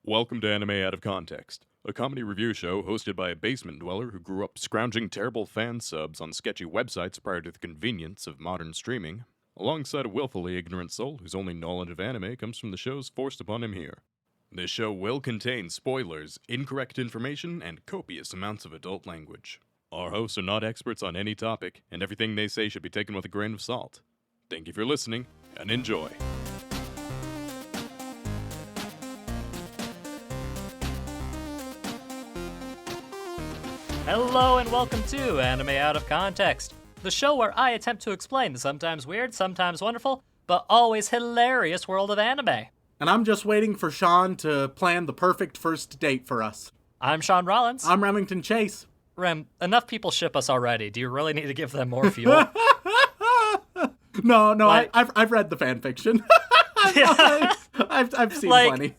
Welcome to Anime Out of Context, a comedy review show hosted by a basement dweller who grew up scrounging terrible fan subs on sketchy websites prior to the convenience of modern streaming, alongside a willfully ignorant soul whose only knowledge of anime comes from the shows forced upon him here. This show will contain spoilers, incorrect information, and copious amounts of adult language. Our hosts are not experts on any topic, and everything they say should be taken with a grain of salt. Thank you for listening, and enjoy. Hello and welcome to Anime Out of Context, the show where I attempt to explain the sometimes weird, sometimes wonderful, but always hilarious world of anime. And I'm just waiting for Shaun to plan the perfect first date for us. I'm Shaun Rollins. I'm Remington Chase. Rem, enough people ship us already. Do you really need to give them more fuel? No, Like- I've read the fan fiction. Yeah. I've seen Like- plenty.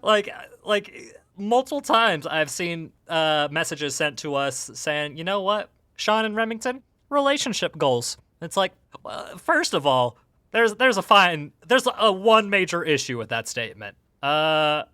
Like multiple times I've seen messages sent to us saying, you know what, Shaun and Remington, relationship goals. It's like, first of all, there's a one major issue with that statement. Rem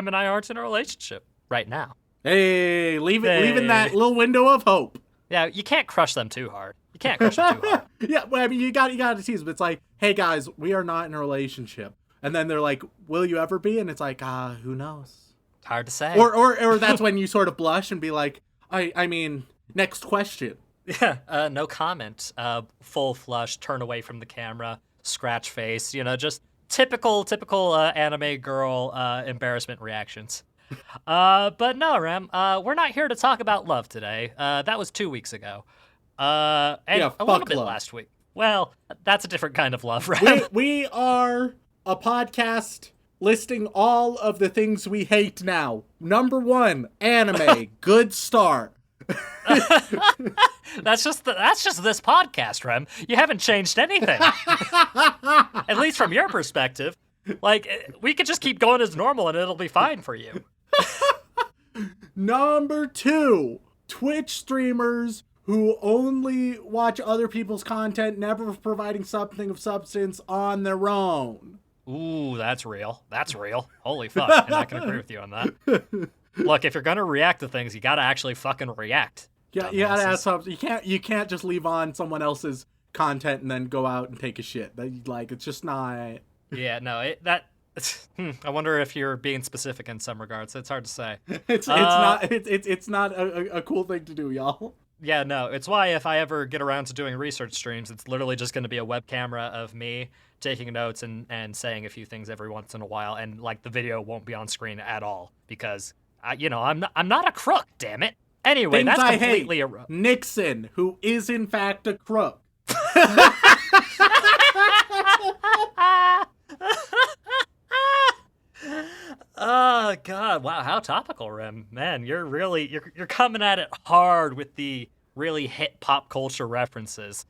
and I aren't in a relationship right now. Hey, leaving Hey. that little window of hope. Yeah, you can't crush them too hard. You can't crush them too hard. Yeah, well, I mean, you got to tease them. It's like, hey guys, we are not in a relationship. And then they're like, will you ever be? And it's like, who knows? Hard to say. Or that's when you sort of blush and be like, I mean, next question. Yeah, no comment. Full flush, turn away from the camera, scratch face, just typical anime girl embarrassment reactions. But no, Rem, we're not here to talk about love today. That was 2 weeks ago. And Yeah, a little fuck bit love. last week. Well, that's a different kind of love, right? We are a podcast listing all of the things we hate now. Number 1, anime. Good start. That's just this podcast, Rem. You haven't changed anything. At least from your perspective. Like, we could just keep going as normal and it'll be fine for you. Number 2, Twitch streamers who only watch other people's content, never providing something of substance on their own. Ooh, that's real. That's real. Holy fuck. And I can agree with you on that. Look, if you're gonna react to things, you gotta actually fucking react. Yeah, you gotta dumbasses. add something. You can't just leave on someone else's content and then go out and take a shit. It's just not. Yeah, no, I wonder if you're being specific in some regards. It's hard to say. It's not a cool thing to do, y'all. Yeah, no, it's why if I ever get around to doing research streams, it's literally just going to be a web camera of me taking notes and saying a few things every once in a while, and like the video won't be on screen at all because I'm not a crook, damn it. Anyway, Things that's I completely hate. Nixon, who is in fact a crook. Oh god, wow, how topical, Rem. Man, you're coming at it hard with the really hit pop culture references.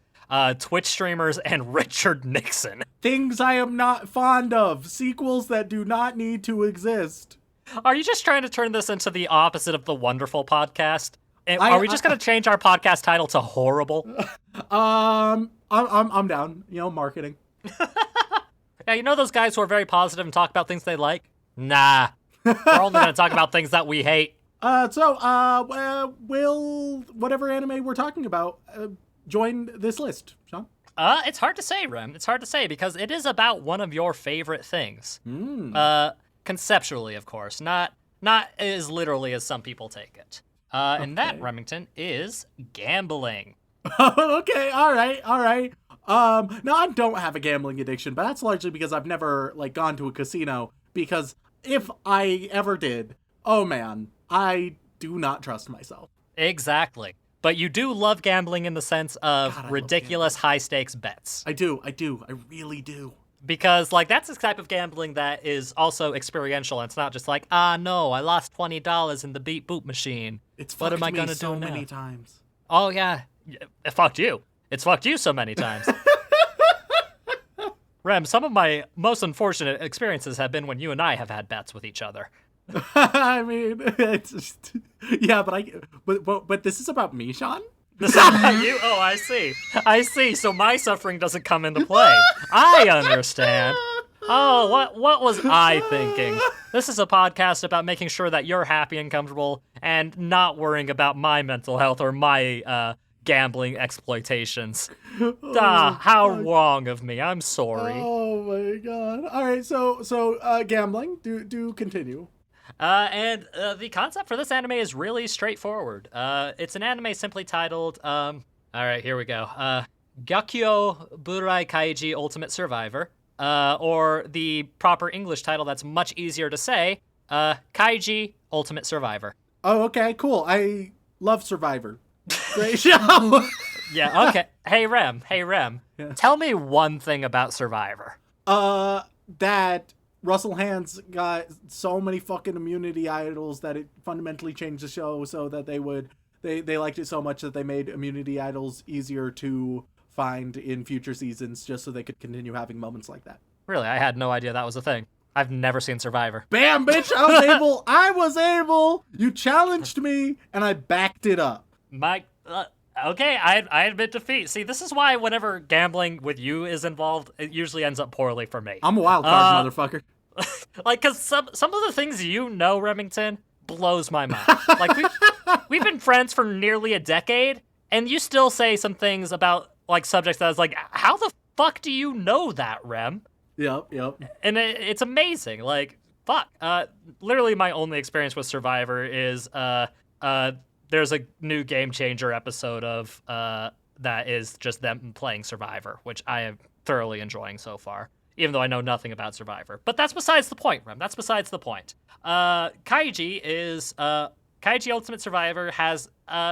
Twitch streamers and Richard Nixon. Things I am not fond of. Sequels that do not need to exist. Are you just trying to turn this into the opposite of the Wonderful podcast? And are we just going to change our podcast title to Horrible? I'm down. Marketing. Yeah, those guys who are very positive and talk about things they like? Nah. We're only going to talk about things that we hate. Will whatever anime we're talking about join this list, Shaun? It's hard to say, Rem. It's hard to say because it is about one of your favorite things. Conceptually, of course, not as literally as some people take it. And that, Remington, is gambling. Okay, all right. No, I don't have a gambling addiction, but that's largely because I've never gone to a casino. Because if I ever did, oh man, I do not trust myself. Exactly. But you do love gambling in the sense of God, I love ridiculous high-stakes bets. I do. I really do. Because, that's the type of gambling that is also experiential. And it's not just like, no, I lost $20 in the beat boot machine. It's What fucked am I me gonna so do now? many times. Oh, yeah. It fucked you. It's fucked you so many times. Rem, some of my most unfortunate experiences have been when you and I have had bets with each other. I mean, it's just, yeah, but this is about me, Shaun? This is about you? Oh, I see. So my suffering doesn't come into play. I understand. Oh, what was I thinking? This is a podcast about making sure that you're happy and comfortable and not worrying about my mental health or my gambling exploitations. How wrong of me. I'm sorry. Oh my god. All right, so gambling. Do continue. And the concept for this anime is really straightforward. It's an anime simply titled, all right, here we go. Gyakyo Burai Kaiji Ultimate Survivor. Or the proper English title that's much easier to say, Kaiji Ultimate Survivor. Oh, okay, cool. I love Survivor. Great show. Yeah, okay. Hey, Rem. Yeah. Tell me one thing about Survivor. That Russell Hands got so many fucking immunity idols that it fundamentally changed the show so that they liked it so much that they made immunity idols easier to find in future seasons just so they could continue having moments like that. Really, I had no idea that was a thing. I've never seen Survivor. Bam, bitch! I was able! You challenged me, and I backed it up. Okay, I admit defeat. See, this is why whenever gambling with you is involved, it usually ends up poorly for me. I'm a wild card, motherfucker. Like, because some of the things you know, Remington, blows my mind. Like, we've been friends for nearly a decade, and you still say some things about, like, subjects that I was like, how the fuck do you know that, Rem? Yep. And it's amazing. Like, fuck. Literally my only experience with Survivor is, there's a new Game Changer episode of, that is just them playing Survivor, which I am thoroughly enjoying so far, even though I know nothing about Survivor. But that's besides the point, Rem. That's besides the point. Kaiji Ultimate Survivor has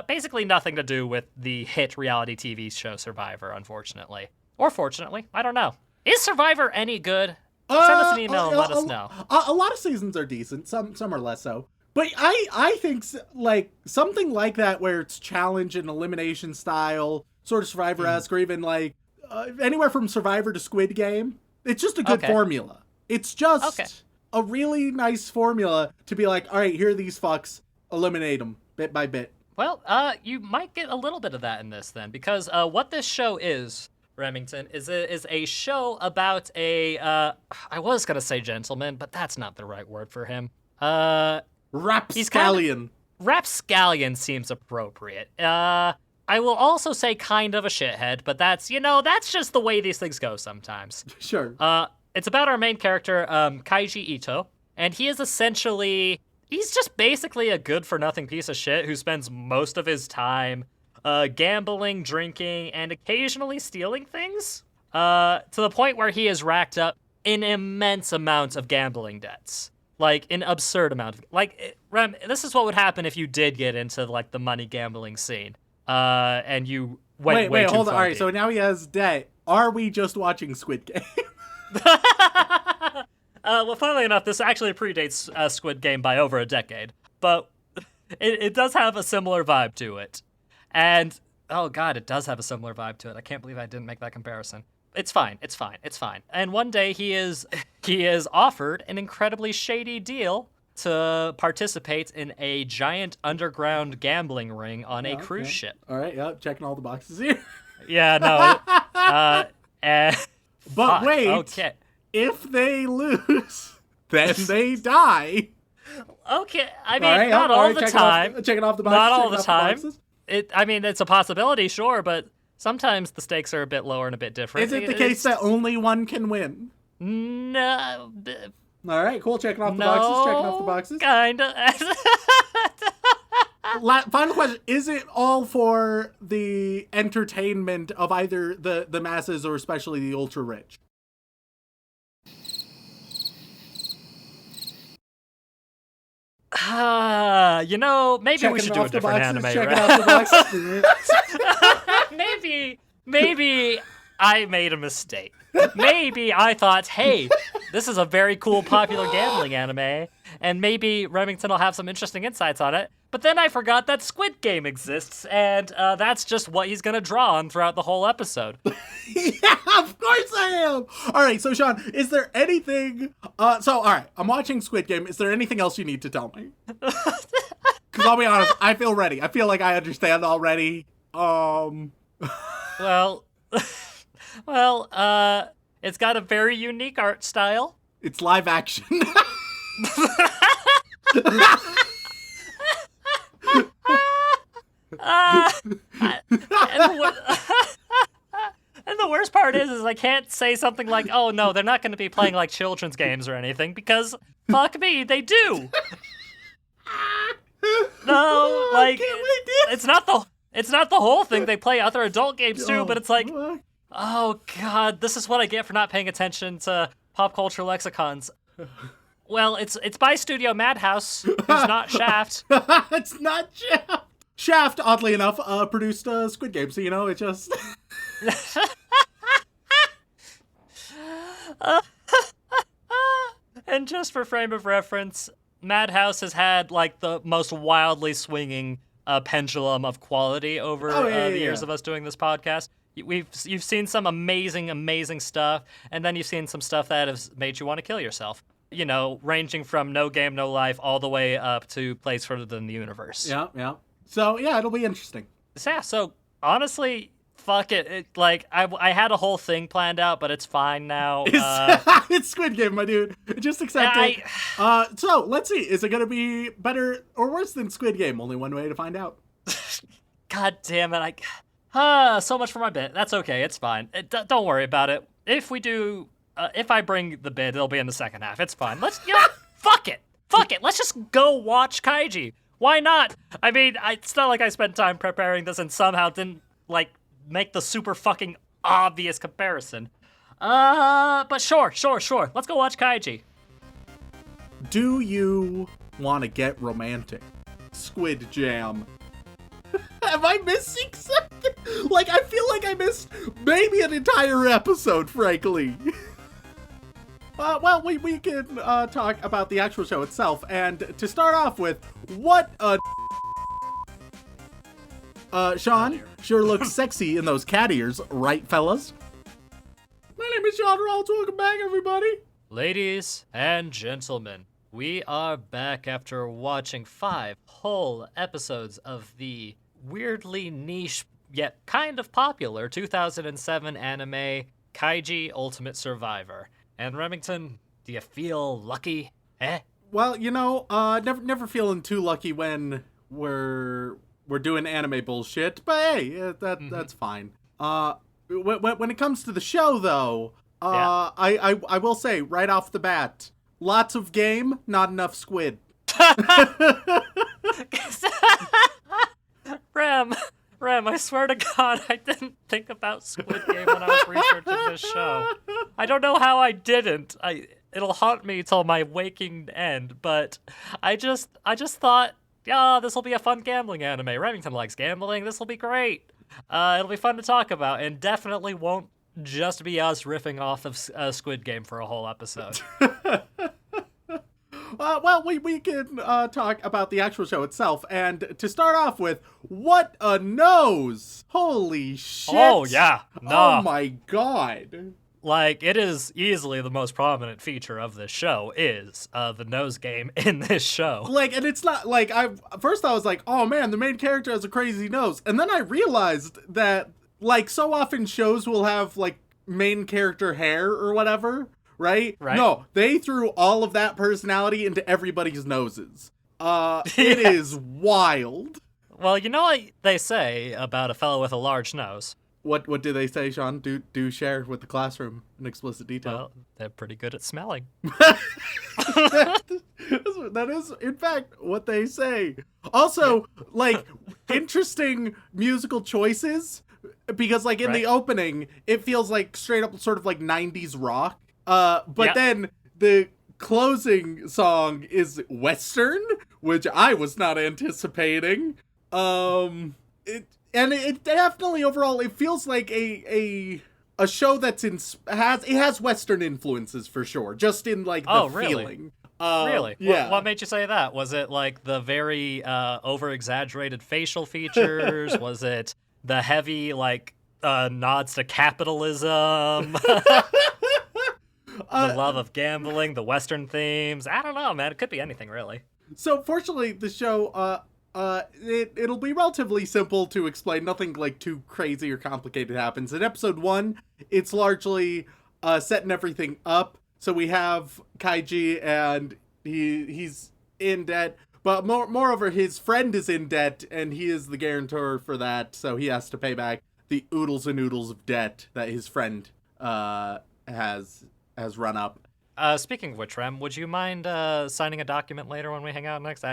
basically nothing to do with the hit reality TV show Survivor, unfortunately. Or fortunately, I don't know. Is Survivor any good? Send us an email and let us know. A lot of seasons are decent. Some are less so. But I think like something like that where it's challenge and elimination style, sort of Survivor-esque, or even like anywhere from Survivor to Squid Game. It's just a good formula. It's just a really nice formula to be like, all right, here are these fucks, eliminate them bit by bit. Well, you might get a little bit of that in this then, because what this show is, Remington, is a show about a, I was going to say gentleman, but that's not the right word for him. Rapscallion. Rapscallion seems appropriate. I will also say kind of a shithead, but that's just the way these things go sometimes. Sure. It's about our main character, Kaiji Ito, and he is essentially, he's just basically a good-for-nothing piece of shit who spends most of his time gambling, drinking, and occasionally stealing things, to the point where he has racked up an immense amount of gambling debts. Like, an absurd amount. Rem, this is what would happen if you did get into, like, the money gambling scene, and you went way too hold on. far All right, deep. so now he has debt. Are we just watching Squid Game? Well, funnily enough, this actually predates Squid Game by over a decade, but it does have a similar vibe to it. And, oh god, it does have a similar vibe to it. I can't believe I didn't make that comparison. It's fine. And one day he is offered an incredibly shady deal to participate in a giant underground gambling ring on a cruise ship. All right, yep, checking all the boxes here. Yeah, no. But wait, okay. If they lose, then they die. Okay, I mean, not all the time. Checking off the boxes. Not all the time. It's a possibility, sure, but sometimes the stakes are a bit lower and a bit different. Is it the case that only one can win? No. All right, cool. Checking off the boxes. Kinda. Final question: is it all for the entertainment of either the masses or especially the ultra rich? Maybe we should do a different anime. Checking off the boxes. Maybe I made a mistake. Maybe I thought, hey, this is a very cool, popular gambling anime, and maybe Remington will have some interesting insights on it. But then I forgot that Squid Game exists, and that's just what he's going to draw on throughout the whole episode. Yeah, of course I am! All right, so Shaun, is there anything... all right, I'm watching Squid Game. Is there anything else you need to tell me? Because I'll be honest, I feel ready. I feel like I understand already. Well, it's got a very unique art style. It's live action. And the worst part is I can't say something like, "Oh no, they're not going to be playing like children's games or anything," because fuck me, they do. No, like it's not the whole thing. They play other adult games too, but it's like, oh god, this is what I get for not paying attention to pop culture lexicons. Well, it's by Studio Madhouse, who's not Shaft. It's not Shaft. Shaft, oddly enough, produced Squid Game, so you know, it just... And just for frame of reference, Madhouse has had like the most wildly swinging pendulum of quality over the years of us doing this podcast. You've seen some amazing stuff, and then you've seen some stuff that has made you want to kill yourself. You know, ranging from No Game, No Life all the way up to Place Further Than the Universe. Yeah. So, yeah, it'll be interesting. Yeah, so honestly, fuck it. I had a whole thing planned out, but it's fine now. It's Squid Game, my dude. Just accept it. So, let's see. Is it going to be better or worse than Squid Game? Only one way to find out. God damn it. So much for my bit. That's okay. It's fine. Don't worry about it. If we do... if I bring the bid, it'll be in the second half. It's fine. Fuck it. Let's just go watch Kaiji. Why not? I mean, it's not like I spent time preparing this and somehow didn't, make the super fucking obvious comparison. But sure. Let's go watch Kaiji. Do you want to get romantic? Squid Jam. Am I missing something? I feel like I missed maybe an entire episode, frankly. Well, we can talk about the actual show itself, and to start off with, what a... Shaun sure looks sexy in those cat ears, right, fellas? My name is Shaun Rawls. Welcome back, everybody. Ladies and gentlemen, we are back after watching 5 whole episodes of the weirdly niche, yet kind of popular 2007 anime Kaiji Ultimate Survivor. And Remington, do you feel lucky? Well, never feeling too lucky when we're doing anime bullshit, but hey, that's fine. When it comes to the show, though, I will say right off the bat, lots of game, not enough squid. Rem, I swear to God, I didn't think about Squid Game when I was researching this show. I don't know how I didn't. It'll haunt me till my waking end, but I just thought, this will be a fun gambling anime. Remington likes gambling. This will be great. It'll be fun to talk about, and definitely won't just be us riffing off of Squid Game for a whole episode. Well, we can talk about the actual show itself, and to start off with, what a nose! Holy shit! Oh, yeah. No. Oh my god. It is easily the most prominent feature of this show is the nose game in this show. And it's not, first I was like, oh man, the main character has a crazy nose, and then I realized that, so often shows will have, main character hair or whatever, right? No, they threw all of that personality into everybody's noses. It is wild. Well, you know what they say about a fellow with a large nose? What do they say, Shaun? Do share with the classroom in explicit detail. Well, they're pretty good at smelling. That is, in fact, what they say. Also, interesting musical choices, because, in the opening, it feels like straight up sort of 90s rock. But then the closing song is Western, which I was not anticipating. It definitely overall, it feels like a show that's has Western influences for sure, just in the feeling. Really? Yeah. What made you say that? Was it the very over-exaggerated facial features? Was it the heavy nods to capitalism? The love of gambling, the Western themes. I don't know, man. It could be anything, really. So, fortunately, the show, it'll be relatively simple to explain. Nothing, too crazy or complicated happens. In episode 1, it's largely setting everything up. So we have Kaiji, and He's in debt, but moreover, his friend is in debt, and he is the guarantor for that, so he has to pay back the oodles and oodles of debt that his friend has run up. Speaking of which, Rem, would you mind signing a document later when we hang out next?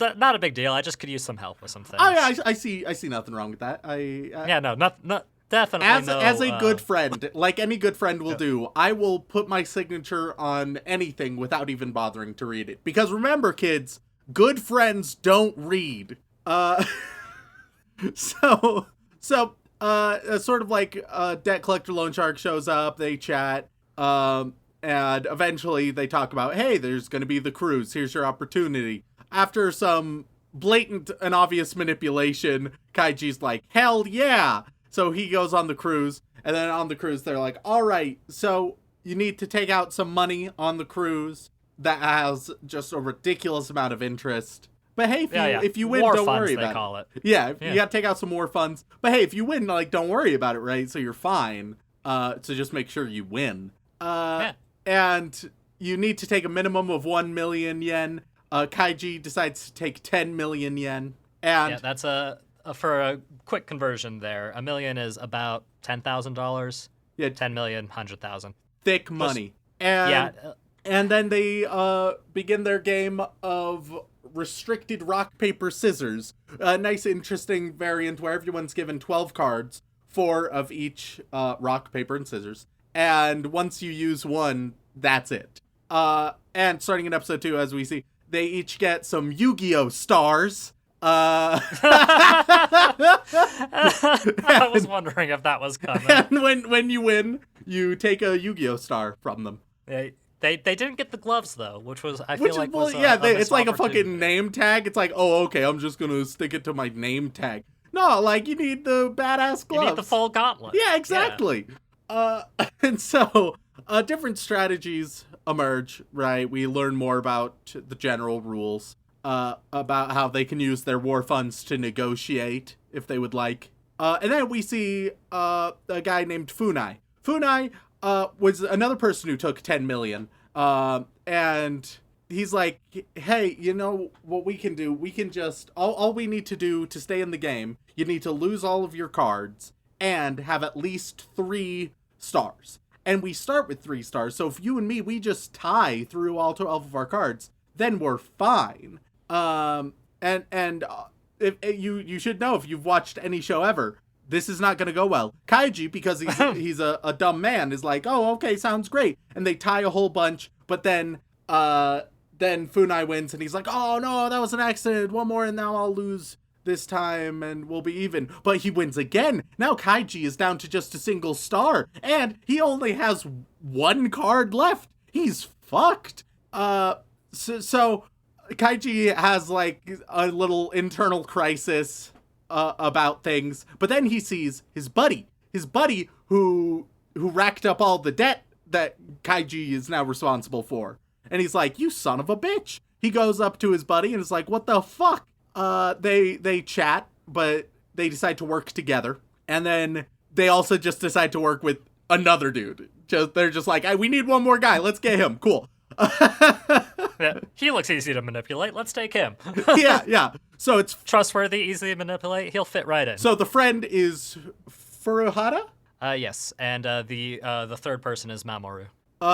Not a big deal. I just could use some help with some things. Oh yeah, I see nothing wrong with that. Yeah, no, not definitely as a good friend, like any good friend will do, I will put my signature on anything without even bothering to read it. Because remember, kids, good friends don't read. So sort of like debt collector loan shark shows up, they chat, and eventually they talk about, hey, there's going to be the cruise. Here's your opportunity. After some blatant and obvious manipulation, Kaiji's like, hell yeah. So he goes on the cruise, and then on the cruise, they're like, all right, so you need to take out some money on the cruise that has just a ridiculous amount of interest. But hey, if you win, war don't funds, worry they about call it. Yeah, you gotta take out some more funds. But hey, if you win, like, don't worry about it, right? So you're fine. So just make sure you win. And you need to take a minimum of 1 million yen. Kaiji decides to take 10 million yen. And yeah, that's for a quick conversion there. 1 million is about $10,000. Yeah, 10 million, 100,000. Thick money. And then they begin their game of restricted rock, paper, scissors. A nice, interesting variant where everyone's given 12 cards, 4 of each rock, paper, and scissors. And once you use one, that's it. And starting in episode 2, as we see, they each get some Yu-Gi-Oh! Stars. I was wondering if that was coming. And when you win, you take a Yu-Gi-Oh! Star from them. They didn't get the gloves though, which was it's like a fucking name tag. It's like, oh, okay, I'm just gonna stick it to my name tag. No, like, you need the badass gloves. You need the full gauntlet. Yeah, exactly. Yeah. And so different strategies emerge, right? We learn more about the general rules, about how they can use their war funds to negotiate if they would like. And then we see a guy named Funai. Funai was another person who took 10 million. And he's like, hey, you know what we can do? We can just, all we need to do to stay in the game, you need to lose all of your cards and have at least 3 stars. And we start with 3 stars. So if you and me, we just tie through all 12 of our cards, then we're fine. If you should know, if you've watched any show ever, this is not going to go well. Kaiji, because he's a dumb man, is like, oh, okay, sounds great. And they tie a whole bunch, but then Funai wins, and he's like, oh, no, that was an accident. One more, and now I'll lose this time, and we'll be even. But he wins again. Now Kaiji is down to just a single star, and he only has 1 card left. He's fucked. So Kaiji has, like, a little internal crisis about things, but then he sees his buddy who racked up all the debt that Kaiji is now responsible for, and he's like, you son of a bitch. He goes up to his buddy and is like, what the fuck? They chat, but they decide to work together, and then they also just decide to work with another dude. They're just like, we need one more guy, let's get him. Cool. Yeah, he looks easy to manipulate. Let's take him. yeah. So it's trustworthy, easy to manipulate. He'll fit right in. So the friend is Furuhara? Yes, and the third person is Mamoru.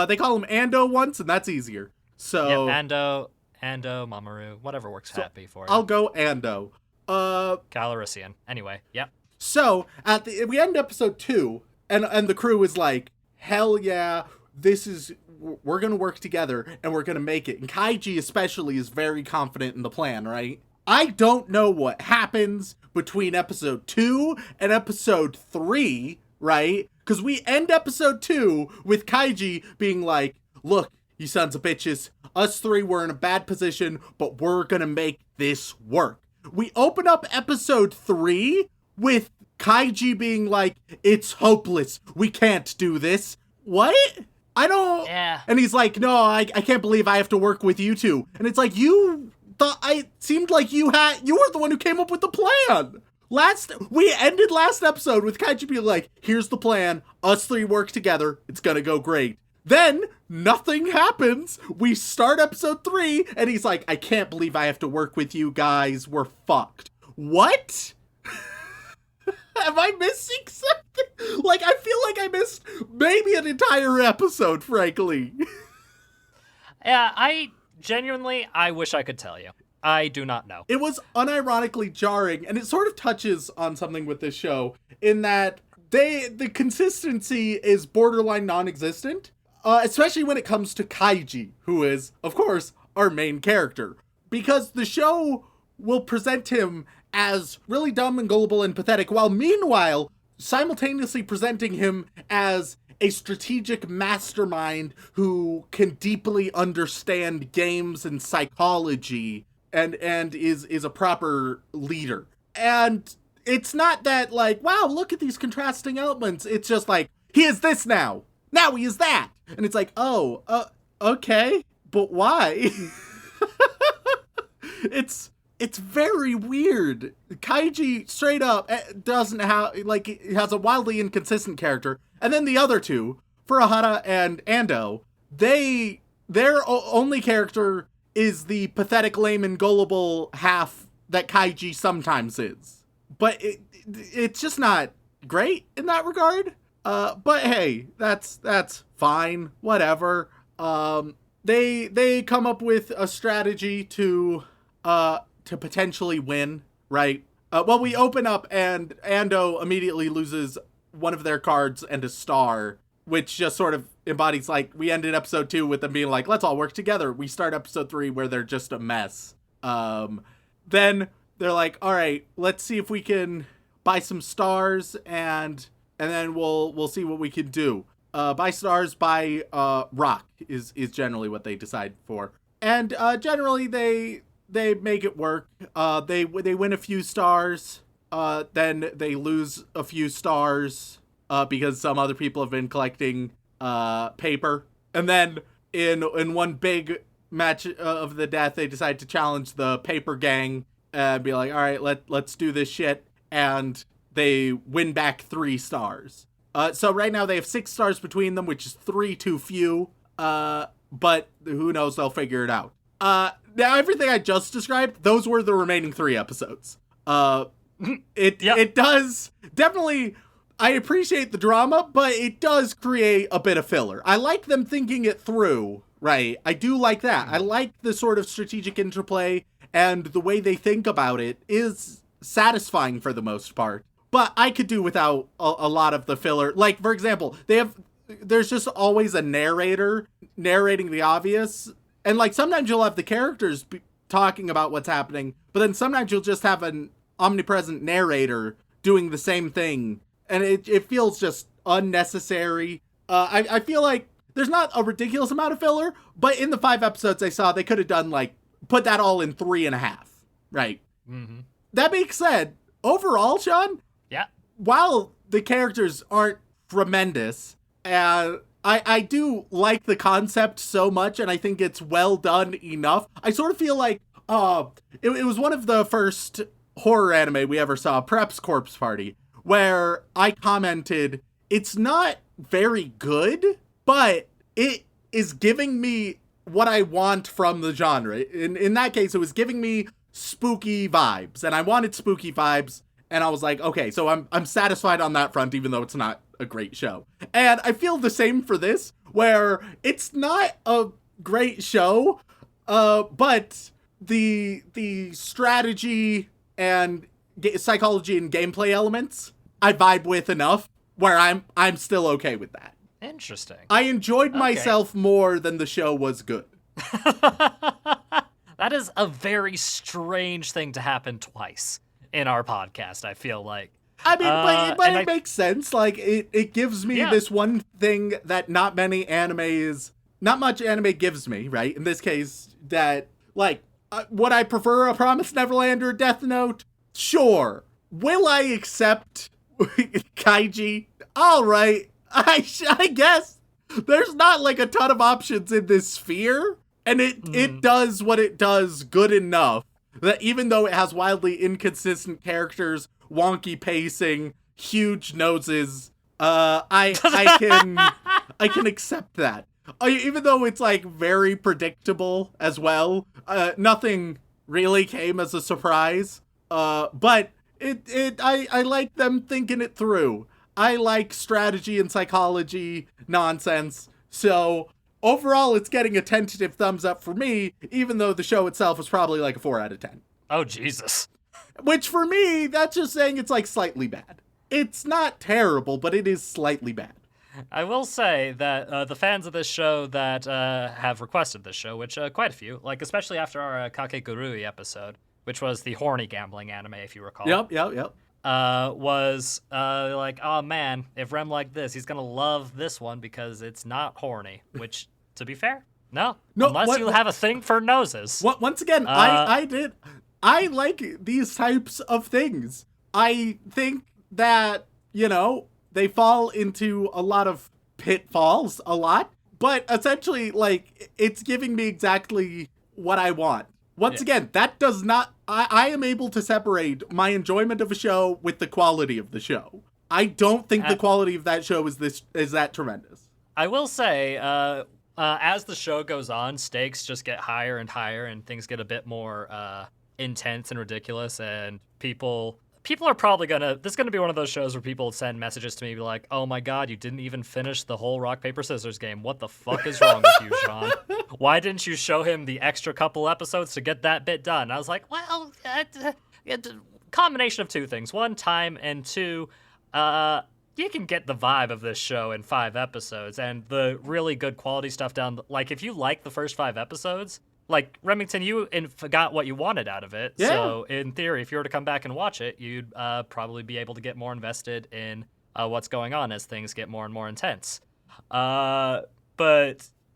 They call him Ando once, and that's easier. So yeah, Ando, Mamoru, whatever works happy for you. I'll go Ando. Calorician. Anyway, yep. So we end episode 2, and the crew is like, hell yeah, we're gonna work together and we're gonna make it. And Kaiji especially is very confident in the plan, right? I don't know what happens between episode 2 and episode 3, right? Because we end episode 2 with Kaiji being like, look, you sons of bitches, us 3 were in a bad position, but we're gonna make this work. We open up episode 3 with Kaiji being like, it's hopeless, we can't do this. What? I don't. Yeah. And he's like, no, I can't believe I have to work with you two. And it's like, seemed like you were the one who came up with the plan. We ended last episode with Kaiji being like, here's the plan. Us 3 work together. It's gonna go great. Then nothing happens. We start episode 3, and he's like, I can't believe I have to work with you guys. We're fucked. What? Am I missing something? Like, I feel like I missed maybe an entire episode, frankly. Yeah, I wish I could tell you. I do not know. It was unironically jarring, and it sort of touches on something with this show in that the consistency is borderline non-existent, especially when it comes to Kaiji, who is, of course, our main character. Because the show will present him as really dumb and gullible and pathetic, while meanwhile simultaneously presenting him as a strategic mastermind who can deeply understand games and psychology and is a proper leader. And it's not that like, wow, look at these contrasting elements. It's just like, he is this now. Now he is that. And it's like, oh, okay, but why? It's very weird. Kaiji straight up doesn't have, like, has a wildly inconsistent character. And then the other two, Furuhara and Ando, their only character is the pathetic, lame, and gullible half that Kaiji sometimes is. But it's just not great in that regard. But hey, that's fine. Whatever. They come up with a strategy to potentially win, right? Well, we open up and Ando immediately loses one of their cards and a star, which just sort of embodies, like, we ended episode 2 with them being like, let's all work together. We start episode 3 where they're just a mess. Then they're like, all right, let's see if we can buy some stars and then we'll see what we can do. Buy stars, buy rock is generally what they decide for. And generally they make it work. They win a few stars. Then they lose a few stars because some other people have been collecting paper. And then in one big match of the death, they decide to challenge the paper gang and be like, all right, let's do this shit. And they win back 3 stars. So right now they have 6 stars between them, which is 3 too few. But who knows, they'll figure it out. Now, everything I just described, those were the remaining 3 episodes. It does definitely, I appreciate the drama, but it does create a bit of filler. I like them thinking it through, right? I do like that. I like the sort of strategic interplay, and the way they think about it is satisfying for the most part. But I could do without a lot of the filler. Like, for example, there's just always a narrator narrating the obvious. And, like, sometimes you'll have the characters talking about what's happening, but then sometimes you'll just have an omnipresent narrator doing the same thing. And it feels just unnecessary. I feel like there's not a ridiculous amount of filler, but in the 5 episodes I saw, they could have done, like, put that all in 3.5, right? Mm-hmm. That being said, overall, Shaun, yeah, while the characters aren't tremendous, I do like the concept so much, and I think it's well done enough. I sort of feel like it was one of the first horror anime we ever saw, Prep's Corpse Party, where I commented, it's not very good, but it is giving me what I want from the genre. In that case, it was giving me spooky vibes, and I wanted spooky vibes, and I was like, okay, so I'm satisfied on that front, even though it's not a great show. And I feel the same for this, where it's not a great show, but the strategy and psychology and gameplay elements I vibe with enough where I'm still okay with that. Interesting. I enjoyed myself more than the show was good. That is a very strange thing to happen twice in our podcast, I feel like. I mean, but it makes sense. Like, it gives me this one thing that not much anime gives me, right? In this case, that, like, would I prefer a Promised Neverland or Death Note? Sure. Will I accept Kaiji? All right. I guess. There's not, like, a ton of options in this sphere, and it does what it does good enough that even though it has wildly inconsistent characters, wonky pacing, huge noses, I can accept that. even though it's like very predictable as well, nothing really came as a surprise. But I like them thinking it through. I like strategy and psychology nonsense. So overall, it's getting a tentative thumbs up for me, even though the show itself is probably like a 4 out of 10. Oh, Jesus. Which for me, that's just saying it's like slightly bad. It's not terrible, but it is slightly bad. I will say that the fans of this show that have requested this show, which quite a few, like especially after our Kakegurui episode, which was the horny gambling anime, if you recall. Yep. Was like, oh man, if Rem liked this, he's gonna love this one because it's not horny. Which, to be fair, no, unless you have a thing for noses. Once again, I like these types of things. I think that, they fall into a lot of pitfalls a lot, but essentially, like, it's giving me exactly what I want. Once again, that does not... I am able to separate my enjoyment of a show with the quality of the show. I don't think the quality of that show is that tremendous. I will say, as the show goes on, stakes just get higher and higher, and things get a bit more intense and ridiculous, and people are probably this is gonna be one of those shows where people send messages to me be like, oh my god, you didn't even finish the whole rock paper scissors game. What the fuck is wrong with you, Shaun? Why didn't you show him the extra couple episodes to get that bit done? I was like, well, combination of two things. One, time, and two, you can get the vibe of this show in 5 episodes, and the really good quality stuff like if you like the first 5 episodes, like, Remington, you got what you wanted out of it. Yeah. So, in theory, if you were to come back and watch it, you'd probably be able to get more invested in what's going on as things get more and more intense. But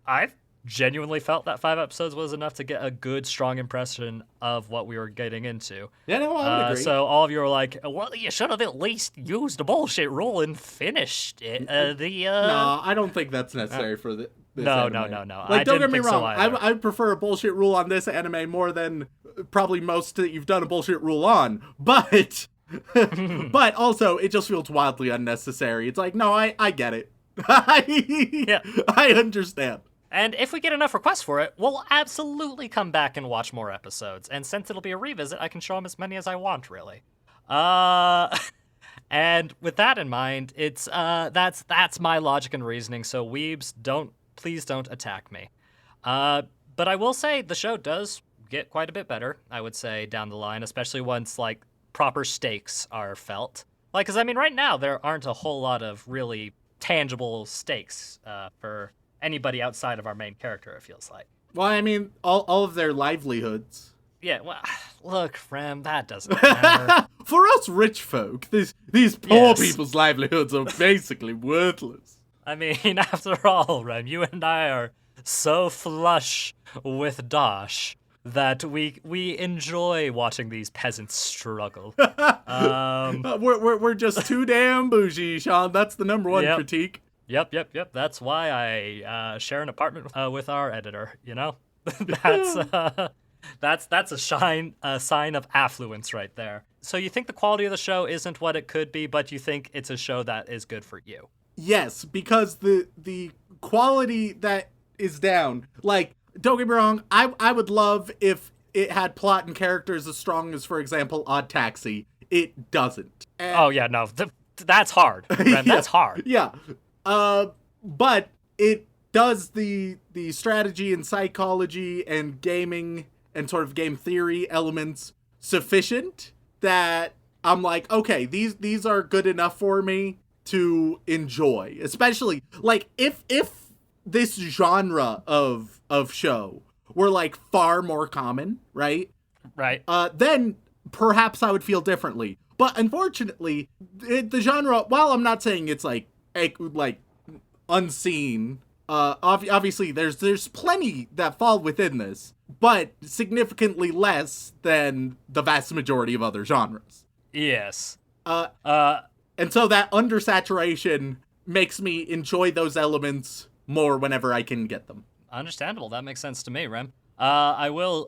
I've genuinely felt that 5 episodes was enough to get a good, strong impression of what we were getting into. Yeah, no, I would agree. So, all of you are like, well, you should have at least used the bullshit rule and finished it. No, I don't think that's necessary for the... No. Like, don't get me wrong. I prefer a bullshit rule on this anime more than probably most that you've done a bullshit rule on. But, but also, it just feels wildly unnecessary. It's like, no, I get it. I understand. And if we get enough requests for it, we'll absolutely come back and watch more episodes. And since it'll be a revisit, I can show them as many as I want, really. And with that in mind, it's that's my logic and reasoning. So weebs, please don't attack me. But I will say the show does get quite a bit better, I would say, down the line, especially once, like, proper stakes are felt. Like, because, I mean, right now, there aren't a whole lot of really tangible stakes for anybody outside of our main character, it feels like. Well, I mean, all of their livelihoods. Yeah, well, look, Rem, that doesn't matter. For us rich folk, these poor people's livelihoods are basically worthless. I mean, after all, Rem, you and I are so flush with dosh that we enjoy watching these peasants struggle. We're just too damn bougie, Shaun. That's the number one critique. Yep. That's why I share an apartment with our editor. You know, that's a sign of affluence right there. So you think the quality of the show isn't what it could be, but you think it's a show that is good for you. Yes, because the quality that is down, like, don't get me wrong, I would love if it had plot and characters as strong as, for example, Odd Taxi. It doesn't. No, that's hard. Rem, that's hard. Yeah. But it does the strategy and psychology and gaming and sort of game theory elements sufficient that I'm like, okay, these are good enough for me to enjoy. Especially, like, if this genre of show were, like, far more common, right? Right. Then perhaps I would feel differently. But unfortunately, the genre, while I'm not saying it's like unseen, obviously there's plenty that fall within this, but significantly less than the vast majority of other genres. Yes. And so that undersaturation makes me enjoy those elements more whenever I can get them. Understandable. That makes sense to me, Rem. I will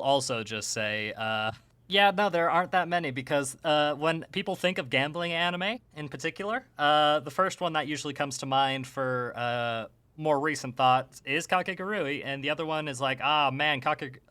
also just say, there aren't that many because when people think of gambling anime in particular, the first one that usually comes to mind for more recent thoughts is Kakegurui, and the other one is like, ah, man,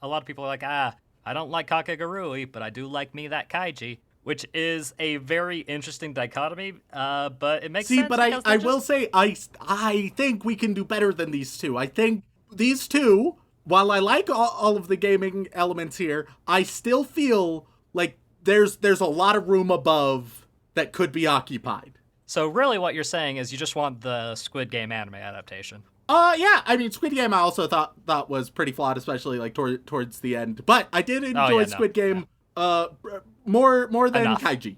a lot of people are like, I don't like Kakegurui, but I do like me that Kaiji, which is a very interesting dichotomy, but it makes sense. But I will say, I think we can do better than these two. I think these two, while I like all of the gaming elements here, I still feel like there's a lot of room above that could be occupied. So really what you're saying is you just want the Squid Game anime adaptation. Yeah, I mean, Squid Game I also thought was pretty flawed, especially like towards the end. But I did enjoy Squid Game more than Enough. Kaiji.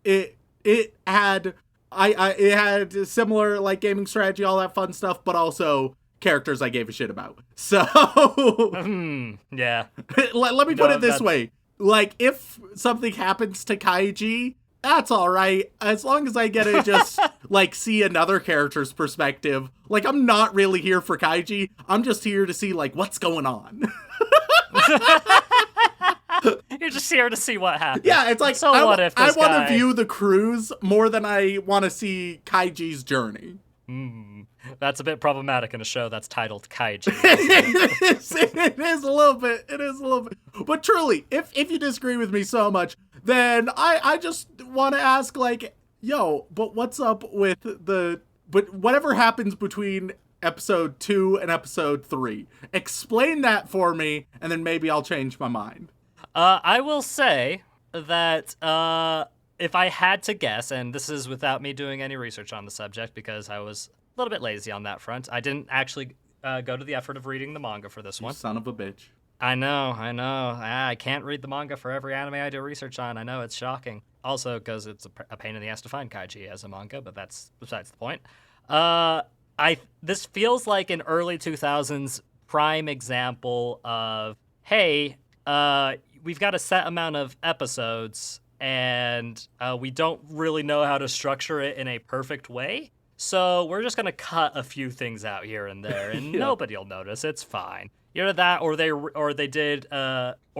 It had it had similar like gaming strategy, all that fun stuff, but also characters I gave a shit about. So Yeah. let me put it this way. Like, if something happens to Kaiji, that's all right, as long as I get to just like see another character's perspective. Like, I'm not really here for Kaiji. I'm just here to see like what's going on. You're just here to see what happens. Yeah, it's like, so what if I this want guy... to view the cruise more than I want to see Kaiji's journey. That's a bit problematic in a show that's titled Kaiji. It is a little bit. But truly, if you disagree with me so much, then I just want to ask, like, yo, but what's up with but whatever happens between episode 2 and episode 3? Explain that for me, and then maybe I'll change my mind. I will say that if I had to guess, and this is without me doing any research on the subject because I was a little bit lazy on that front, I didn't actually go to the effort of reading the manga for this one. Son of a bitch. I know. I can't read the manga for every anime I do research on. I know, it's shocking. Also, because it's a pain in the ass to find Kaiji as a manga, but that's besides the point. This feels like an early 2000s prime example of, hey, we've got a set amount of episodes, and we don't really know how to structure it in a perfect way. So we're just gonna cut a few things out here and there, and nobody'll notice. It's fine. Either that, or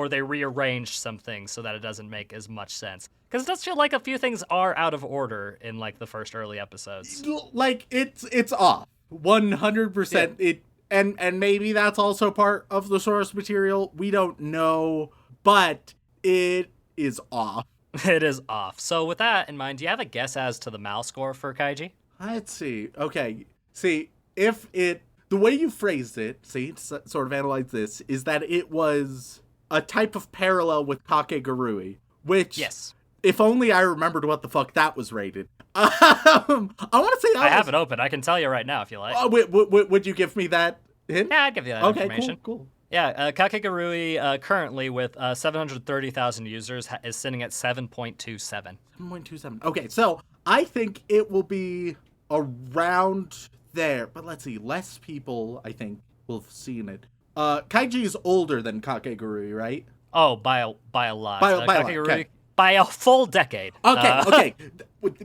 they rearranged some things so that it doesn't make as much sense. Because it does feel like a few things are out of order in like the first early episodes. Like, it's off 100%. Yeah. And maybe that's also part of the source material. We don't know, but it is off. It is off. So with that in mind, do you have a guess as to the MAL score for Kaiji? Let's see. Okay. See, the way you phrased it, sort of analyze this, is that it was a type of parallel with Kakegurui, which, yes, if only I remembered what the fuck that was rated. I want to say I have it open. I can tell you right now if you like. Would you give me that hint? Yeah, I'd give you that information. Okay, cool. Yeah, Kakegurui currently with 730,000 users is sitting at 7.27. 7.27. Okay, so I think it will be around there, but let's see. Less people, I think, will have seen it. Kaiji is older than Kakegurui, right? Oh, by a lot. By a lot, Kakegurui, okay. By a full decade. Okay.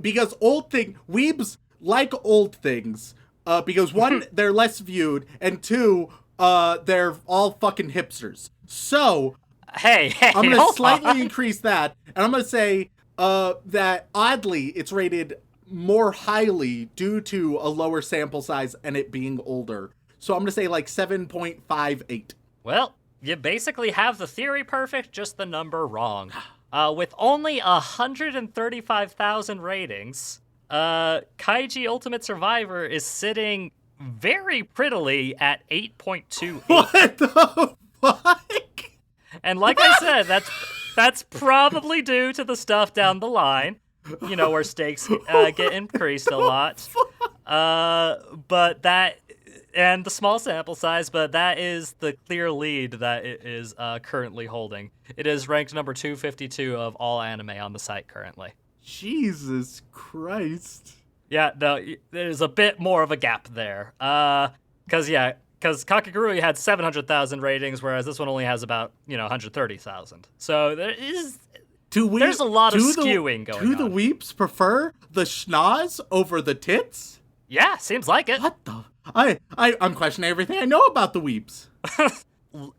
Because weebs like old things, because one, they're less viewed, and two, they're all fucking hipsters. So, hey, I'm gonna hold slightly on. increase that, and I'm gonna say that oddly it's rated more highly due to a lower sample size and it being older. So I'm gonna say like 7.58. Well, you basically have the theory perfect, just the number wrong. With only 135,000 ratings, Kaiji Ultimate Survivor is sitting very prettily at 8.28. What the fuck? And like I said, that's probably due to the stuff down the line, you know, where stakes get increased a lot. But that, and the small sample size, but that is the clear lead that it is currently holding. It is ranked number 252 of all anime on the site currently. Jesus Christ. Yeah, no, there's a bit more of a gap there. Because Kakegurui had 700,000 ratings, whereas this one only has about, 130,000. So there's a lot of skewing going on. Do the weeps prefer the schnoz over the tits? Yeah, seems like it. What the? I'm questioning everything I know about the weeps.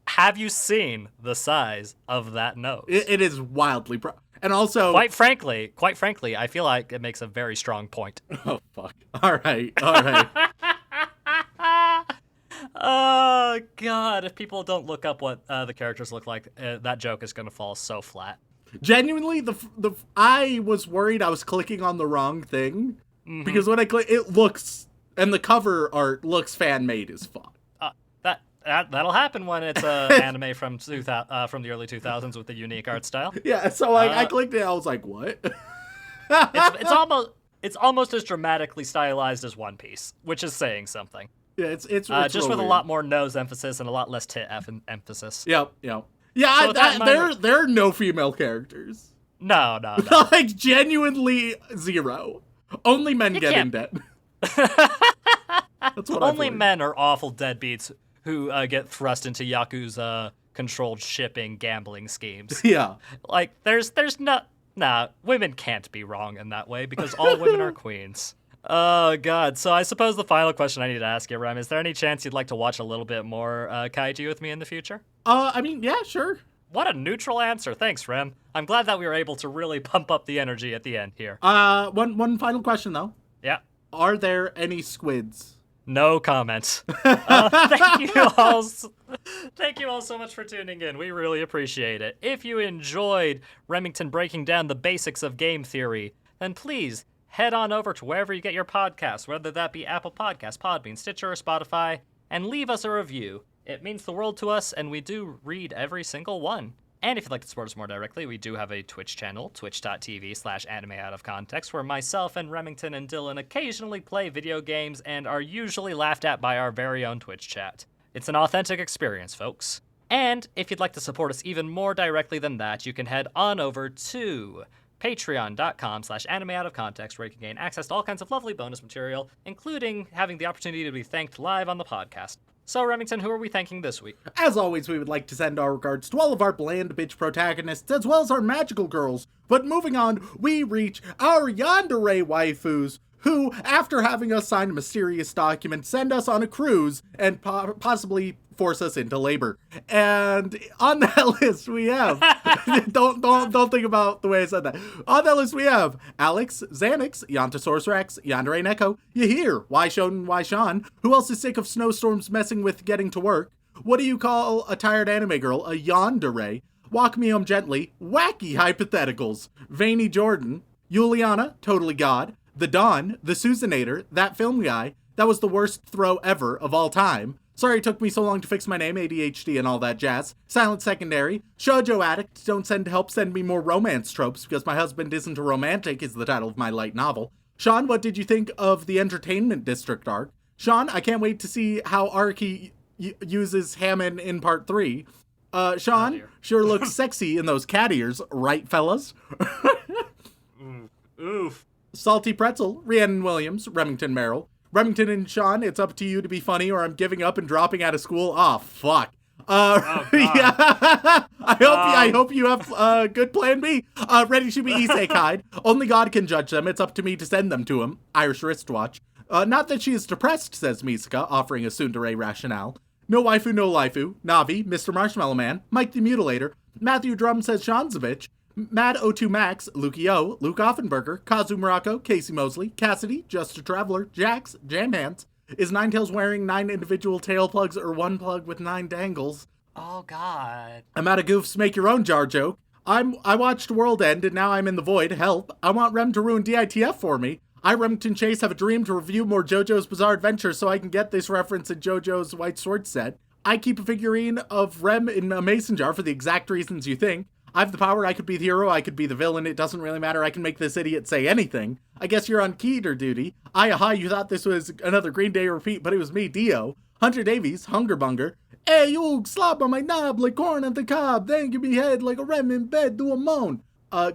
Have you seen the size of that nose? It is wildly and also, quite frankly, I feel like it makes a very strong point. Oh fuck! All right. Oh God! If people don't look up what the characters look like, that joke is gonna fall so flat. Genuinely, I was worried I was clicking on the wrong thing because when I click, it looks and the cover art looks fan made as fuck. That'll happen when it's anime from the early 2000s with the unique art style. Yeah, so I clicked it. I was like, what? It's almost as dramatically stylized as One Piece, which is saying something. Yeah, it's just real with weird. a lot more nose emphasis and a lot less tit emphasis. Yep. Yeah. So with that in mind- There are no female characters. No. Like genuinely zero. Only men getting dead. That's what Only I've learned. men are awful deadbeats who get thrust into Yakuza controlled shipping gambling schemes. Yeah. Like there's women can't be wrong in that way because all women are queens. Oh God! So I suppose the final question I need to ask you, Rem, is there any chance you'd like to watch a little bit more Kaiji with me in the future? I mean, yeah, sure. What a neutral answer. Thanks, Rem. I'm glad that we were able to really pump up the energy at the end here. One final question though. Yeah. Are there any squids? No comment. Thank you all so much for tuning in. We really appreciate it. If you enjoyed Remington breaking down the basics of game theory, then please head on over to wherever you get your podcasts, whether that be Apple Podcasts, Podbean, Stitcher, or Spotify, and leave us a review. It means the world to us, and we do read every single one. And if you'd like to support us more directly, we do have a Twitch channel, twitch.tv/animeoutofcontext, where myself and Remington and Dylan occasionally play video games and are usually laughed at by our very own Twitch chat. It's an authentic experience, folks. And if you'd like to support us even more directly than that, you can head on over to patreon.com/animeoutofcontext, where you can gain access to all kinds of lovely bonus material, including having the opportunity to be thanked live on the podcast. So, Remington, who are we thanking this week? As always, we would like to send our regards to all of our bland bitch protagonists, as well as our magical girls. But moving on, we reach our yandere waifus, who, after having us sign a mysterious document, send us on a cruise and possibly force us into labor. And on that list we have don't think about the way I said that. On that list we have Alex, Xanax, Yontosaurus Rex, Yandere Neko, Yahir, Why Shaun, Why Shaun, who else is sick of snowstorms messing with getting to work? What do you call a tired anime girl? A yandere? Walk Me Home Gently, Wacky Hypotheticals, Veiny Jordan, Juliana, Totally God, The Dawn, The Susanator, That Film Guy, That Was the Worst Throw Ever of All Time, Sorry it took me so long to fix my name, ADHD and all that jazz, Silent Secondary, Shoujo Addict, Don't Send Help, Send Me More Romance Tropes Because My Husband Isn't a Romantic is the title of my light novel. Shaun, what did you think of the Entertainment District arc? Shaun, I can't wait to see how Araki uses Hammond in part 3. Shaun, sure looks sexy in those cat ears, right fellas? Oof. Salty Pretzel, Rhiannon Williams, Remington Merrill. Remington and Shaun, it's up to you to be funny or I'm giving up and dropping out of school. Oh, fuck. Yeah. I hope you have a good plan B. Ready to be isekai. Only God can judge them. It's up to me to send them to him. Irish wristwatch. Not that she is depressed, says Misaka, offering a tsundere rationale. No waifu, no lifu. Navi, Mr. Marshmallow Man, Mike the Mutilator. Matthew Drum says Shaun's a bitch. Mad O2 Max, Lukio, Luke Offenberger, Kazu Morocco, Casey Mosley, Cassidy, Just a Traveler, Jax, Jam Hands. Is Ninetales wearing 9 individual tail plugs or 1 plug with 9 dangles? Oh, God. I'm out of goofs, make your own jar joke. I watched World End and now I'm in the void, help. I want Rem to ruin DITF for me. I, Remington Chase, have a dream to review more JoJo's Bizarre Adventure so I can get this reference in JoJo's White Sword set. I keep a figurine of Rem in a mason jar for the exact reasons you think. I have the power, I could be the hero, I could be the villain, it doesn't really matter, I can make this idiot say anything. I guess you're on Keeter duty. Aha, you thought this was another Green Day repeat, but it was me, Dio. Hunter Davies, Hungerbunger. Hey, you slop on my knob like corn at the cob, then give me head like a rem in bed, do a moan.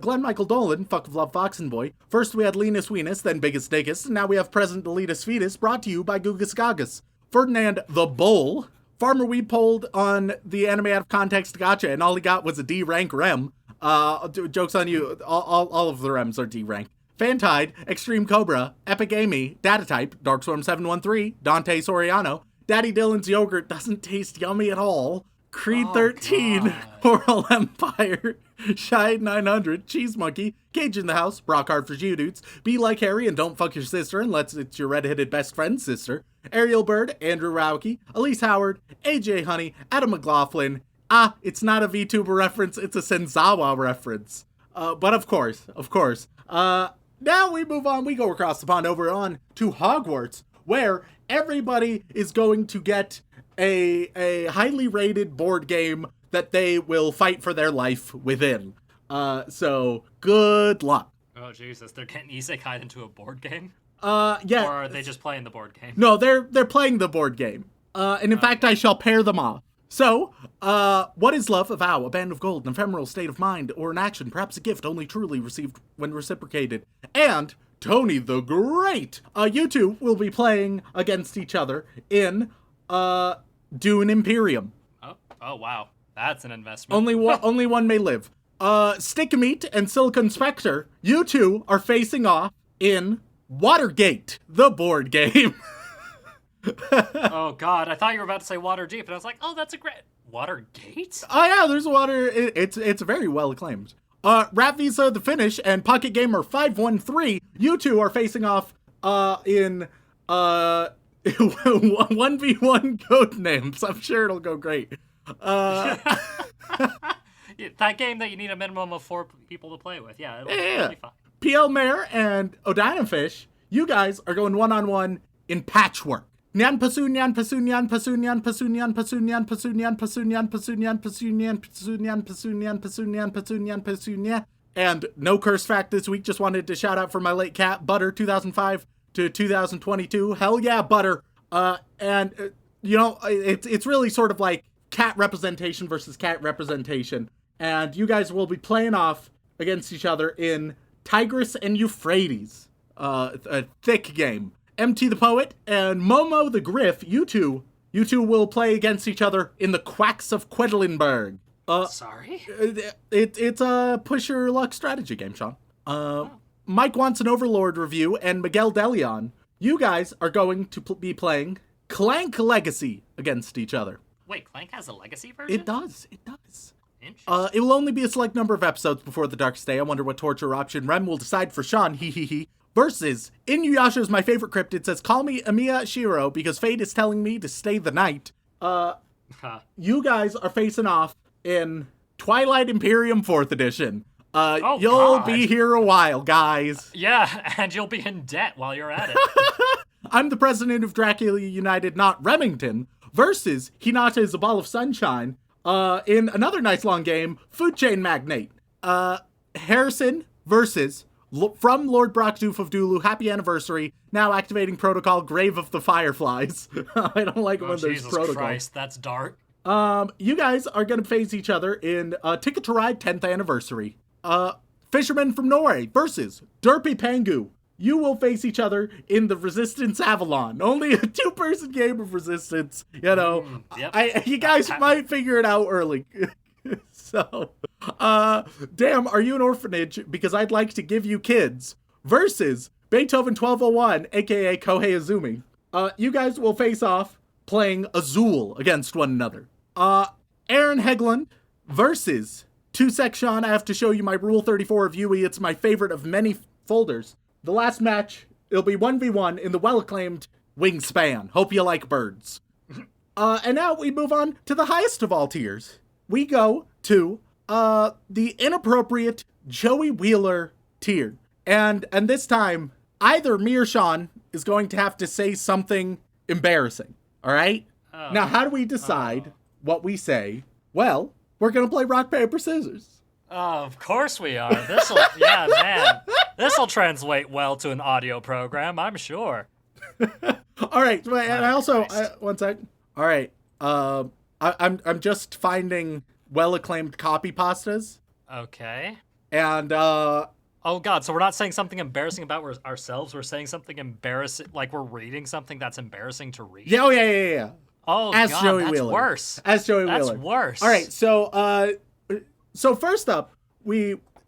Glenn Michael Dolan, Fuck of Love Foxen Boy. First we had Linus Weenus, then Biggest Diggest, and now we have Present Deletus Fetus, brought to you by Gugus Gagas. Ferdinand the Bull. Farmer we pulled on the Anime Out of Context Gotcha, and all he got was a D-rank rem. Joke's on you, all of the rems are D-rank. Fantide, Extreme Cobra, Epic Amy, Data Type, Darkstorm713, Dante Soriano, Daddy Dylan's yogurt doesn't taste yummy at all, Creed Oh, 13, God. Coral Empire, Shy 900, Cheese Monkey, Cage in the House, Rock Hard for You Dudes, Be Like Harry and Don't Fuck Your Sister Unless It's Your Redheaded Best Friend's Sister, Ariel Bird, Andrew Rauke, Elise Howard, AJ Honey, Adam McLaughlin. It's not a VTuber reference, it's a Senzawa reference. But of course. Now we move on, we go across the pond over on to Hogwarts, where everybody is going to get a highly rated board game that they will fight for their life within. So good luck. Oh, Jesus. They're getting isekai into a board game? Yeah. Or are they just playing the board game? No, they're playing the board game. And in fact, I shall pair them off. So, what is love? A vow, a band of gold, an ephemeral state of mind, or an action, perhaps a gift only truly received when reciprocated. And Tony the Great! You two will be playing against each other in, Dune Imperium. Oh, wow. That's an investment. Only one may live. Stick Meat and Silicon Spectre, you two are facing off in Watergate, the board game. Oh, God. I thought you were about to say Waterdeep, and I was like, oh, that's a great... Watergate? Oh yeah, there's water. It's very well acclaimed. Rap Visa The Finish and Pocket Gamer 513, you two are facing off in 1v1 code names. I'm sure it'll go great. That game that you need a minimum of 4 people to play with. Yeah, it'll be fine. PL Mare and Odinafish, you guys are going one-on-one in Patchwork. Nyan pasu nyan pasu nyan pasu nyan pasu nyan pasu nyan pasu nyan pasu nyan pasu nyan pasu nyan pasu nyan pasu nyan pasu nyan pasu nyan pasu nyan. And no curse fact this week, just wanted to shout out for my late cat, Butter, 2005 to 2022. Hell yeah, Butter. You know, it's really sort of like cat representation versus cat representation. And you guys will be playing off against each other in Tigris and Euphrates. A thick game. MT the Poet and Momo the Griff, you two will play against each other in the Quacks of Quedlinburg. Sorry? It's a push your luck strategy game, Shaun. Mike Wants an Overlord review and Miguel Delion, you guys are going to be playing Clank Legacy against each other. Wait, Clank has a legacy version? It does. Interesting. It will only be a select number of episodes before the Dark Stay. I wonder what torture option Rem will decide for Shaun, he. Versus, Inuyasha is my favorite cryptid, says, call me Amiya Shiro because fate is telling me to stay the night. You guys are facing off in Twilight Imperium 4th edition. You'll be here a while, guys. Yeah, and you'll be in debt while you're at it. I'm the president of Dracula United, not Remington, versus Hinata is a ball of sunshine, in another nice long game, Food Chain Magnate. Harrison versus... From Lord Brockdoof of Dulu, happy anniversary. Now activating protocol Grave of the Fireflies. I don't like it when there's Jesus protocol. Christ, that's dark. You guys are gonna face each other in Ticket to Ride 10th anniversary. Fisherman from Norway versus Derpy Pangu. You will face each other in the Resistance Avalon. Only a 2-person game of Resistance. You know, Yep. You guys might figure it out early. So, damn, are you an orphanage? Because I'd like to give you kids. Versus Beethoven 1201, aka Kohei Azumi. You guys will face off playing Azul against one another. Aaron Hegland versus 2Sec Shaun. I have to show you my Rule 34 of Yui. It's my favorite of many folders. The last match, it'll be 1v1 in the well-acclaimed Wingspan. Hope you like birds. And now we move on to the highest of all tiers. We go to the inappropriate Joey Wheeler tier. And this time, either me or Shaun is going to have to say something embarrassing. All right? Now, how do we decide what we say? Well, we're going to play rock, paper, scissors. Oh, of course we are. Yeah, man. This'll translate well to an audio program, I'm sure. All right. And I also, one sec. All right. I'm just finding well-acclaimed copy pastas. Okay. And, oh, God, so we're not saying something embarrassing about ourselves. We're saying something embarrassing, like we're reading something that's embarrassing to read. Yeah, yeah. Oh, As God, Joey that's Wheeler. worse. As Joey Wheeler. That's worse. All right, so first up,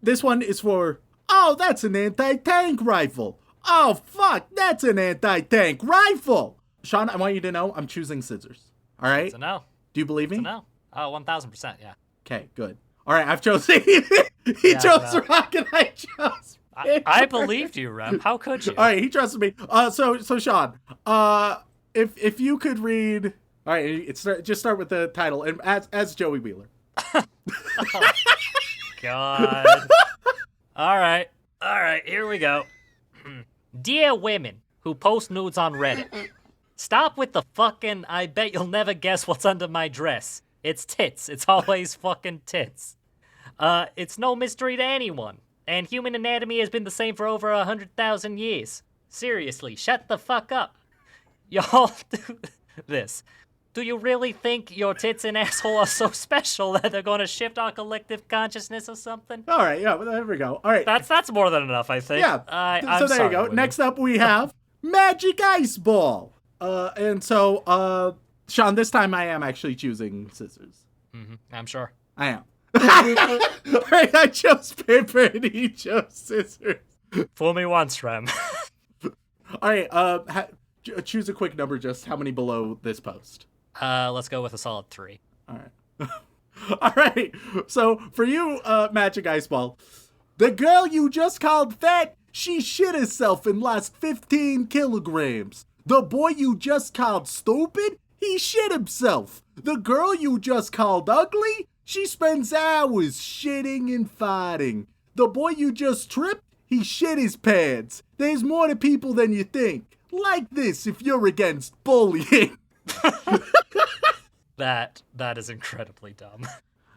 this one is for, oh, that's an anti-tank rifle. Oh, fuck, that's an anti-tank rifle. Shaun, I want you to know I'm choosing scissors. All right? It's a no. Do you believe me? It's a no. Oh, 1000%. Yeah. Okay, good. All right, I've chosen. He chose no. rock and I chose paper. I believed you, Rem. How could you? All right, he trusted me. So Sean, if you could read. All right, just start with the title and as Joey Wheeler. God. All right, here we go. Dear women who post nudes on Reddit, stop with the fucking I bet you'll never guess what's under my dress. It's tits. It's always fucking tits. It's no mystery to anyone. And human anatomy has been the same for over 100,000 years. Seriously, shut the fuck up. Y'all do this. Do you really think your tits and asshole are so special that they're gonna shift our collective consciousness or something? All right, yeah, well, there we go. All right. That's more than enough, I think. Yeah. I'm there sorry, you go. women. Next up, we have Magic Ice Ball. And so, Sean, this time I am actually choosing scissors. I'm sure. I am. All right, I chose paper and he chose scissors. Fool me once, Rem. All right, choose a quick number. Just how many below this post? Let's go with a solid 3. All right. All right. So for you, Magic Ice Ball, the girl you just called fat, she shit herself and lost 15 kilograms. The boy you just called stupid, he shit himself. The girl you just called ugly, she spends hours shitting and farting. The boy you just tripped, he shit his pants. There's more to people than you think. Like this if you're against bullying. That is incredibly dumb.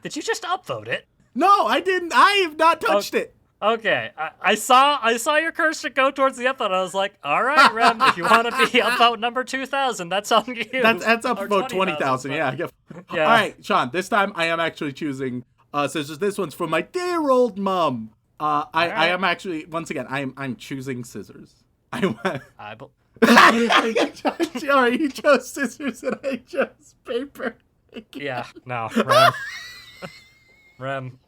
Did you just upvote it? No, I didn't. I have not touched it. Okay, I saw your cursor go towards the upvote. I was like, all right, Rem, if you want to be upvote number 2,000, that's on you. That's up Or about 20,000. Yeah. Yeah. All right, Sean. This time I am actually choosing scissors. This one's from my dear old mom. I am actually once again. I'm choosing scissors. All right, you chose scissors and I chose paper. Yeah, no, Rem. Rem.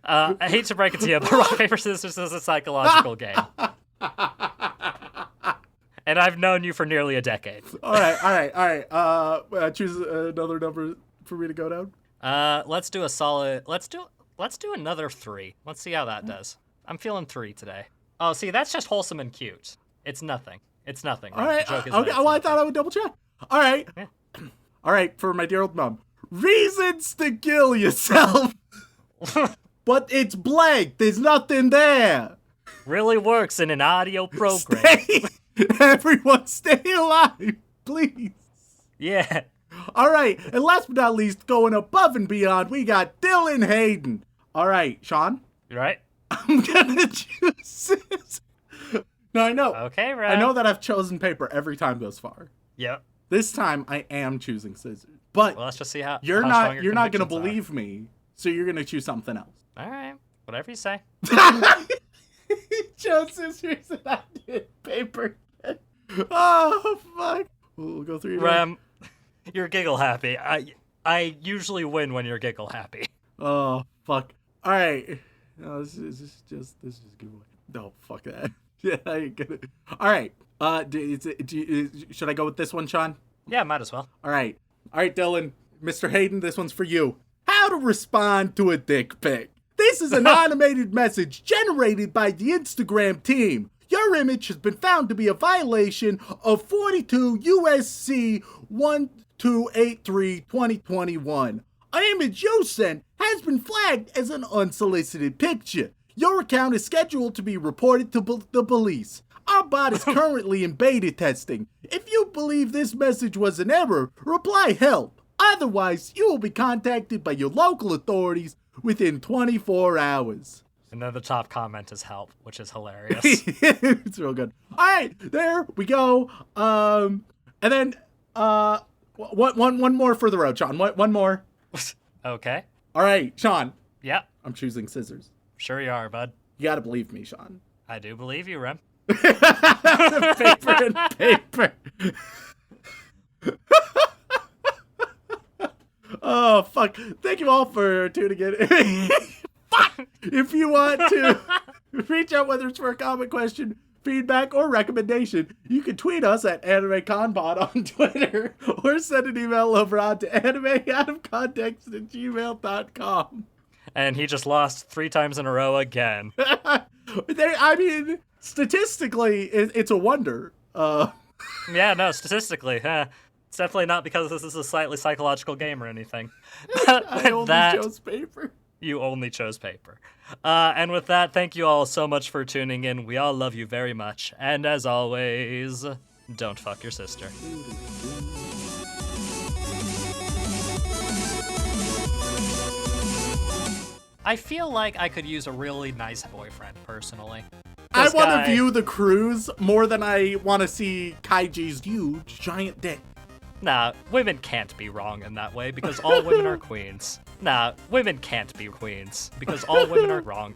I hate to break it to you, but rock, paper, scissors is a psychological game. And I've known you for nearly a decade. All right. Choose another number for me to go down. Let's do a solid. Let's do another 3. Let's see how that does. I'm feeling 3 today. Oh, see, that's just wholesome and cute. It's nothing. It's nothing. All right. The joke is Okay. that it's Well, I nothing. thought I would double check. All right. Yeah. All right. For my dear old mom, reasons to kill yourself. But it's blank. There's nothing there. Really works in an audio program. Everyone stay alive, please. Yeah. All right. And last but not least, going above and beyond, we got Dylan Hayden. All right, Sean. You right? I'm gonna choose scissors. No, I know. Okay, Rem. I know that I've chosen paper every time thus far. Yep. This time I am choosing scissors. But Well, let's just see how you're how not strong your you're not gonna convictions are. believe me. So you're gonna choose something else. All right. Whatever you say. He chose scissors and I did paper. Oh fuck. We'll go through your Rem, you're giggle happy. I usually win when you're giggle happy. Oh fuck. All right. No, this is just giveaway. No, fuck that. Yeah, I ain't gonna. All right. Should I go with this one, Sean? Yeah, might as well. All right, Dylan, Mr. Hayden, this one's for you. How to respond to a dick pic. This is an automated message generated by the Instagram team. Your image has been found to be a violation of 42 USC 1283/2021. An image you sent has been flagged as an unsolicited picture. Your account is scheduled to be reported to the police. Our bot is currently in beta testing. If you believe this message was an error, reply help. Otherwise, you will be contacted by your local authorities within 24 hours. And then the top comment is help, which is hilarious. It's real good. All right, there we go. And then one more for the road, Sean. One more. Okay. All right, Sean. Yep. I'm choosing scissors. Sure you are, bud. You gotta believe me, Sean. I do believe you, Rem. Paper and paper. Oh, fuck. Thank you all for tuning in. Fuck! If you want to reach out, whether it's for a comment question, feedback, or recommendation, you can tweet us at AnimeConPod on Twitter, or send an email over on to animeoutofcontext@gmail.com. And he just lost 3 times in a row again. I mean, statistically, it's a wonder. Yeah, no, statistically, it's definitely not because this is a slightly psychological game or anything. I only chose paper. You only chose paper. And with that, thank you all so much for tuning in. We all love you very much. And as always, don't fuck your sister. I feel like I could use a really nice boyfriend, personally. I want to view the cruise more than I want to see Kaiji's huge, giant dick. Nah, women can't be wrong in that way because all women are queens. Nah, women can't be queens because all women are wrong.